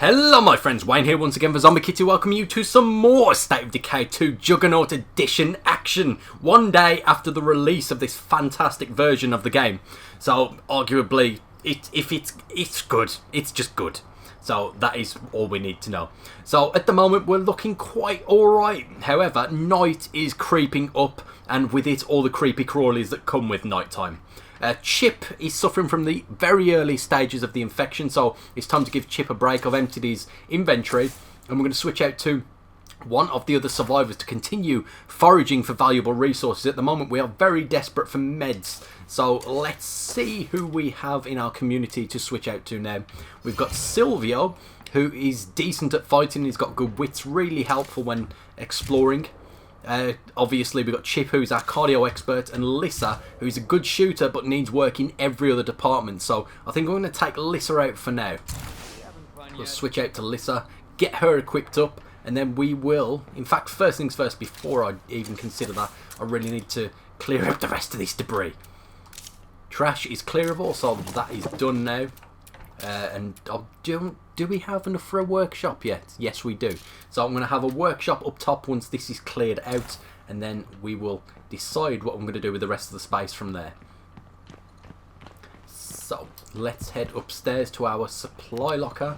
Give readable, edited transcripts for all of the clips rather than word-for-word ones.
Hello my friends, Wayne here once again for Zombie Kitty, welcoming you to some more State of Decay 2 Juggernaut Edition action, one day after the release of this fantastic version of the game. So arguably, it's good, it's just good. So that is all we need to know. So at the moment we're looking quite alright, however night is creeping up and with it all the creepy crawlies that come with nighttime. Chip is suffering from the very early stages of the infection, so it's time to give Chip a break. I've emptied his inventory and we're going to switch out to one of the other survivors to continue foraging for valuable resources. At the moment we are very desperate for meds, so let's see who we have in our community to switch out to now. We've got Silvio, who is decent at fighting, he's got good wits, really helpful when exploring. Obviously we've got Chip, who's our cardio expert, and Lyssa, who's a good shooter but needs work in every other department. So I think I'm going to take Lyssa out for now. We'll switch out to Lyssa, get her equipped up, and then we will, in fact first things first, before I even consider that, I really need to clear out the rest of this debris. Trash is clearable, so that is done now. And do we have enough for a workshop yet? Yes we do. So I'm going to have a workshop up top once this is cleared out, and then we will decide what I'm going to do with the rest of the space from there. So let's head upstairs to our supply locker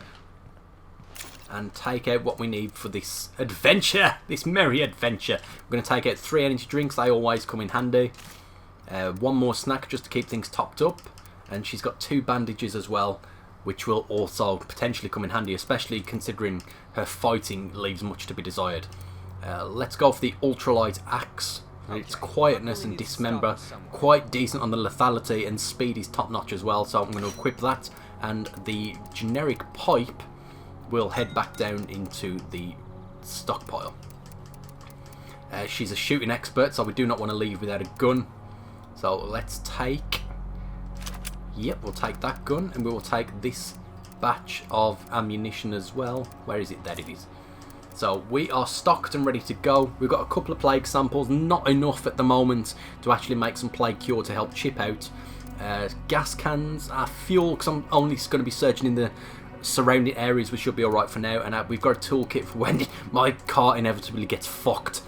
and take out what we need for this adventure, this merry adventure. We're going to take out 3 energy drinks, they always come in handy. One more snack just to keep things topped up, and she's got 2 bandages as well, which will also potentially come in handy, especially considering her fighting leaves much to be desired. Let's go for the ultralight axe. Its quietness and dismember, quite decent on the lethality, and speed is top notch as well, so I'm going to equip that, and the generic pipe will head back down into the stockpile. She's a shooting expert, so we do not want to leave without a gun, so let's take... Yep, we'll take that gun, and we will take this batch of ammunition as well. Where is it? There it is. So we are stocked and ready to go. We've got a couple of plague samples, not enough at the moment to actually make some plague cure to help Chip out. Gas cans, fuel, because I'm only going to be searching in the surrounding areas, which should be alright for now. And we've got a toolkit for when my car inevitably gets fucked.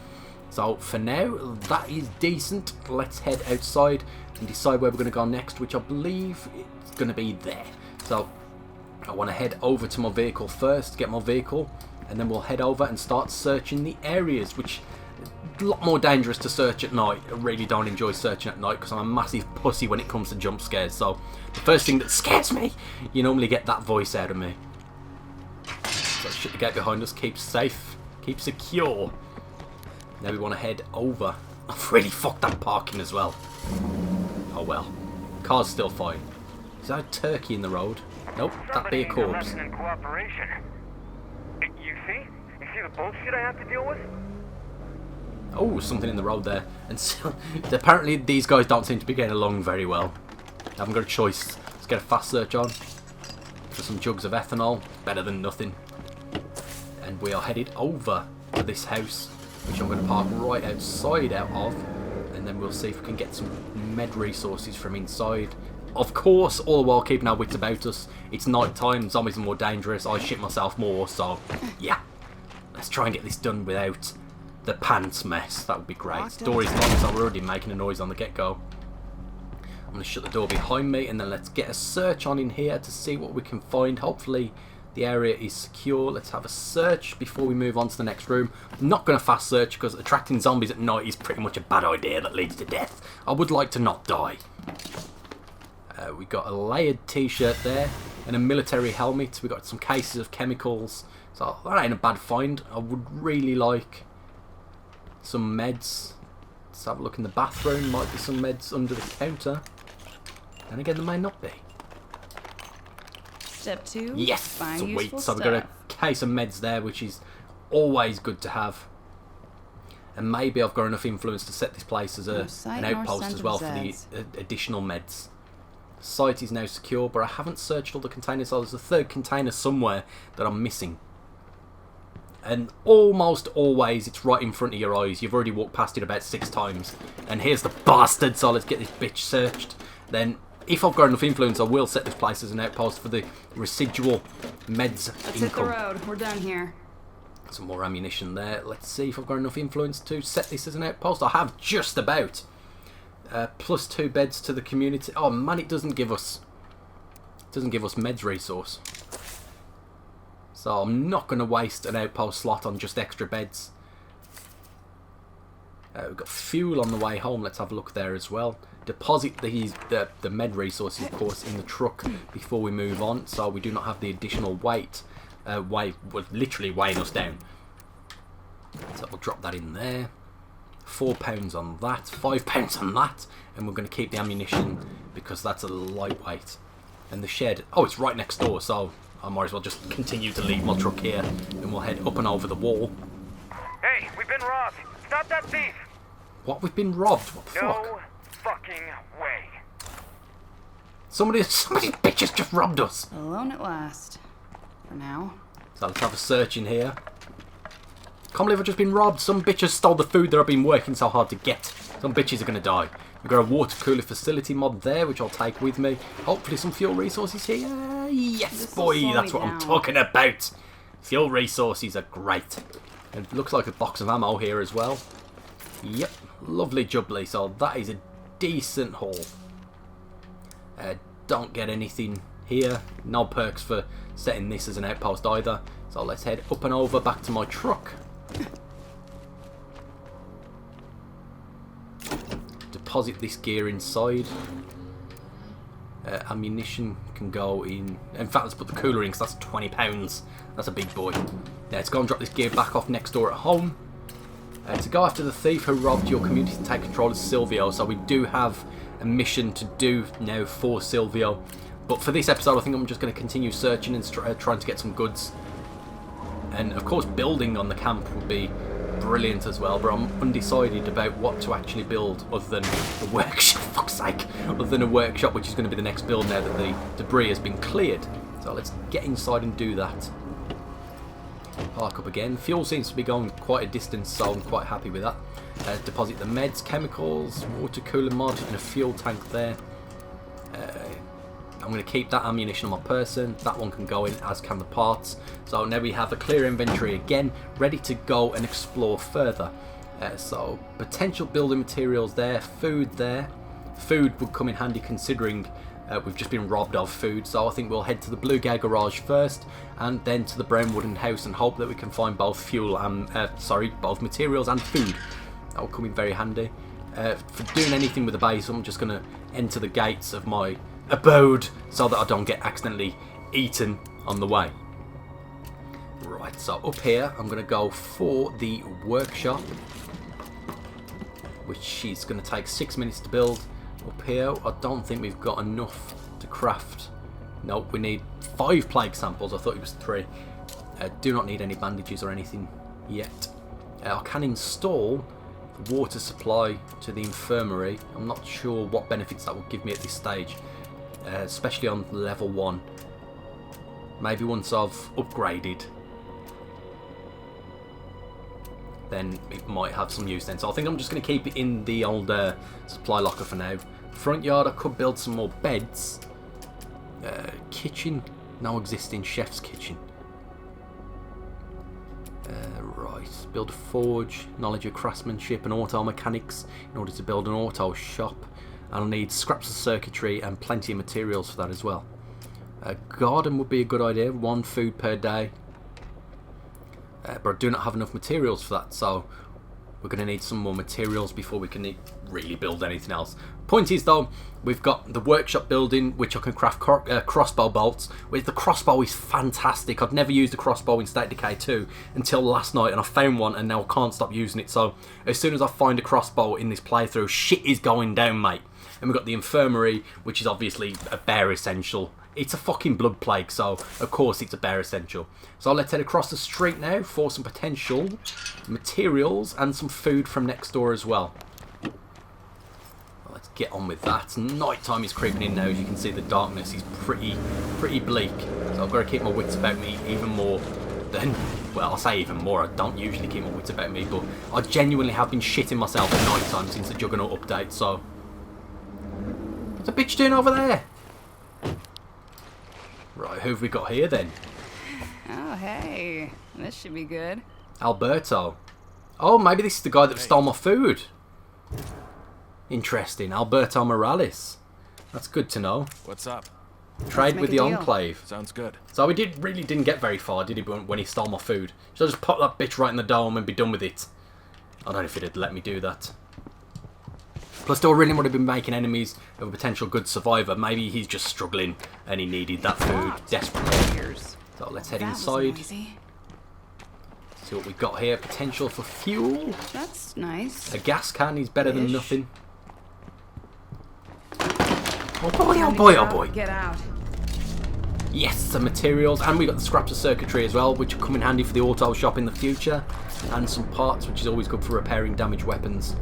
So for now, that is decent. Let's head outside and decide where we're going to go next, which I believe it's going to be there. So I want to head over to my vehicle first, get my vehicle, and then we'll head over and start searching the areas, which is a lot more dangerous to search at night. I really don't enjoy searching at night because I'm a massive pussy when it comes to jump scares. So the first thing that scares me, you normally get that voice out of me. So shut the gate behind us, keep safe, keep secure. Now we want to head over. I've really fucked that parking as well. Oh well. Car's still fine. Is that a turkey in the road? Nope, that'd be a corpse. You see the bullshit I have to deal with? Oh, something in the road there. And so, apparently these guys don't seem to be getting along very well. I haven't got a choice. Let's get a fast search on for some jugs of ethanol. Better than nothing. And we are headed over to this house, which I'm going to park right outside out of, and then we'll see if we can get some med resources from inside. Of course, all the while keeping our wits about us. It's night time, zombies are more dangerous, I shit myself more, so yeah. Let's try and get this done without the pants mess. That would be great. The door is locked, so we're already making a noise on the get-go. I'm going to shut the door behind me, and then let's get a search on in here to see what we can find. Hopefully the area is secure. Let's have a search before we move on to the next room. I'm not going to fast search because attracting zombies at night is pretty much a bad idea that leads to death. I would like to not die. We got a layered t-shirt there and a military helmet. We got some cases of chemicals. So that ain't a bad find. I would really like some meds. Let's have a look in the bathroom. Might be some meds under the counter. And again, there may not be. Step 2. Yes, find sweet. useful So we've got a stuff. case of meds there, which is always good to have. And maybe I've got enough influence to set this place as an outpost as well for the additional meds. The site is now secure, but I haven't searched all the containers, so there's a third container somewhere that I'm missing. And almost always it's right in front of your eyes. You've already walked past it about 6 times. And here's the bastard, so let's get this bitch searched. Then if I've got enough influence, I will set this place as an outpost for the residual meds Let's hit the income. road. We're done here. Some more ammunition there. Let's see if I've got enough influence to set this as an outpost. I have just about. Plus 2 beds to the community. Oh man, it doesn't give us meds resource. So I'm not going to waste an outpost slot on just extra beds. We've got fuel on the way home. Let's have a look there as well. Deposit the med resources, of course, in the truck before we move on, so we do not have the additional weight. Literally weighing us down. So we'll drop that in there. £4 on that, £5 on that, and we're going to keep the ammunition because that's a lightweight. And the shed, oh, it's right next door, so I might as well just continue to leave my truck here, and we'll head up and over the wall. Hey, we've been robbed. Stop that thief. What? We've been robbed? What the fuck? No fucking way. Somebody bitches just robbed us. Alone at last. For now. So let's have a search in here. Can't believe I've just been robbed. Some bitches stole the food that I've been working so hard to get. Some bitches are going to die. We've got a water cooler facility mod there, which I'll take with me. Hopefully some fuel resources here. Yes, boy, that's what I'm talking about. Fuel resources are great. It looks like a box of ammo here as well. Yep, lovely jubbly. So that is a decent haul. Don't get anything here. No perks for setting this as an outpost either. So let's head up and over back to my truck. Deposit this gear inside. Ammunition can go in. In fact, let's put the cooler in because that's £20. That's a big boy. Yeah, let's go and drop this gear back off next door at home. To go after the thief who robbed your community and take control of Silvio. So we do have a mission to do now for Silvio. But for this episode, I think I'm just going to continue searching and trying to get some goods. And of course, building on the camp would be brilliant as well. But I'm undecided about what to actually build other than a workshop. Fuck's sake! Other than a workshop, which is going to be the next build now that the debris has been cleared. So let's get inside and do that. Park up again. Fuel seems to be going quite a distance, so I'm quite happy with that. Deposit the meds, chemicals, water cooler mod, and a fuel tank there. I'm going to keep that ammunition on my person. That one can go in, as can the parts. So now we have a clear inventory again, ready to go and explore further. So potential building materials there, food there. Food would come in handy considering we've just been robbed of food. So I think we'll head to the Blue Gay Garage first, and then to the Brown Wooden House, and hope that we can find both fuel and both materials and food. That will come in very handy. For doing anything with the base, I'm just going to enter the gates of my abode so that I don't get accidentally eaten on the way. Right, so up here I'm going to go for the workshop, which is going to take 6 minutes to build. Up here I don't think we've got enough to craft. Nope, we need 5 plague samples. I thought it was 3. Do not need any bandages or anything yet. I can install the water supply to the infirmary. I'm not sure what benefits that will give me at this stage. Especially on level 1. Maybe once I've upgraded, then it might have some use then. So I think I'm just going to keep it in the old supply locker for now. Front yard, I could build some more beds. Kitchen, no existing chef's kitchen. Right, build a forge, knowledge of craftsmanship and auto mechanics in order to build an auto shop. I'll need scraps of circuitry and plenty of materials for that as well. A garden would be a good idea, 1 food per day. But I do not have enough materials for that, so we're going to need some more materials before we can really build anything else. Point is though, we've got the workshop building, which I can craft crossbow bolts. With the crossbow is fantastic. I'd never used a crossbow in State Decay 2 until last night, and I found one and now I can't stop using it. So as soon as I find a crossbow in this playthrough, shit is going down, mate. And we've got the infirmary, which is obviously a bare essential. It's a fucking blood plague, so of course it's a bare essential. So let's head across the street now for some potential materials and some food from next door as well. Let's get on with that. Night time is creeping in now. As you can see, the darkness is pretty bleak. So I've got to keep my wits about me even more than, well, I'll say even more. I don't usually keep my wits about me, but I genuinely have been shitting myself at night time since the Juggernaut update. So What's the bitch doing over there? Right, who have we got here then? Oh, hey. This should be good. Alberto. Oh, maybe this is the guy that stole my food. Interesting. Alberto Morales. That's good to know. What's up? Trade with the make a deal. Enclave. Sounds good. So we really didn't get very far, did he, when he stole my food? Should I just pop that bitch right in the dome and be done with it? I don't know if he'd let me do that. Plus, do I really want to be making enemies of a potential good survivor? Maybe he's just struggling and he needed that food desperately. So let's head That was inside. noisy. See what we've got here. Potential for fuel. That's nice. A gas can is better than Ish. nothing. Oh boy, oh Time to boy, get oh out, boy. Get out. Yes, some materials. And we got the scraps of circuitry as well, which will come in handy for the auto shop in the future. And some parts, which is always good for repairing damaged weapons.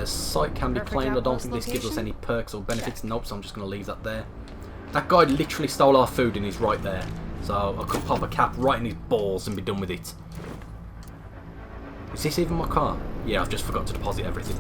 Site can be Perfect claimed. I don't outpost think this gives us location? any perks or benefits. Nope, so I'm just going to leave that there. That guy literally stole our food and he's right there. So I could pop a cap right in his balls and be done with it. Is this even my car? Yeah, I've just forgot to deposit everything.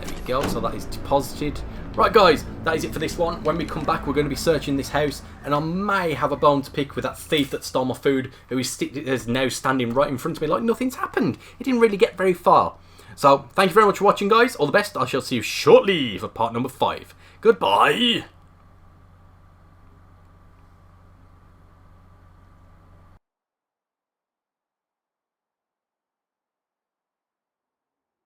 There we go, so that is deposited. Right guys, that is it for this one. When we come back, we're going to be searching this house, and I may have a bone to pick with that thief that stole my food, who is now standing right in front of me like nothing's happened. He didn't really get very far. So, thank you very much for watching guys. All the best. I shall see you shortly for part number 5. Goodbye.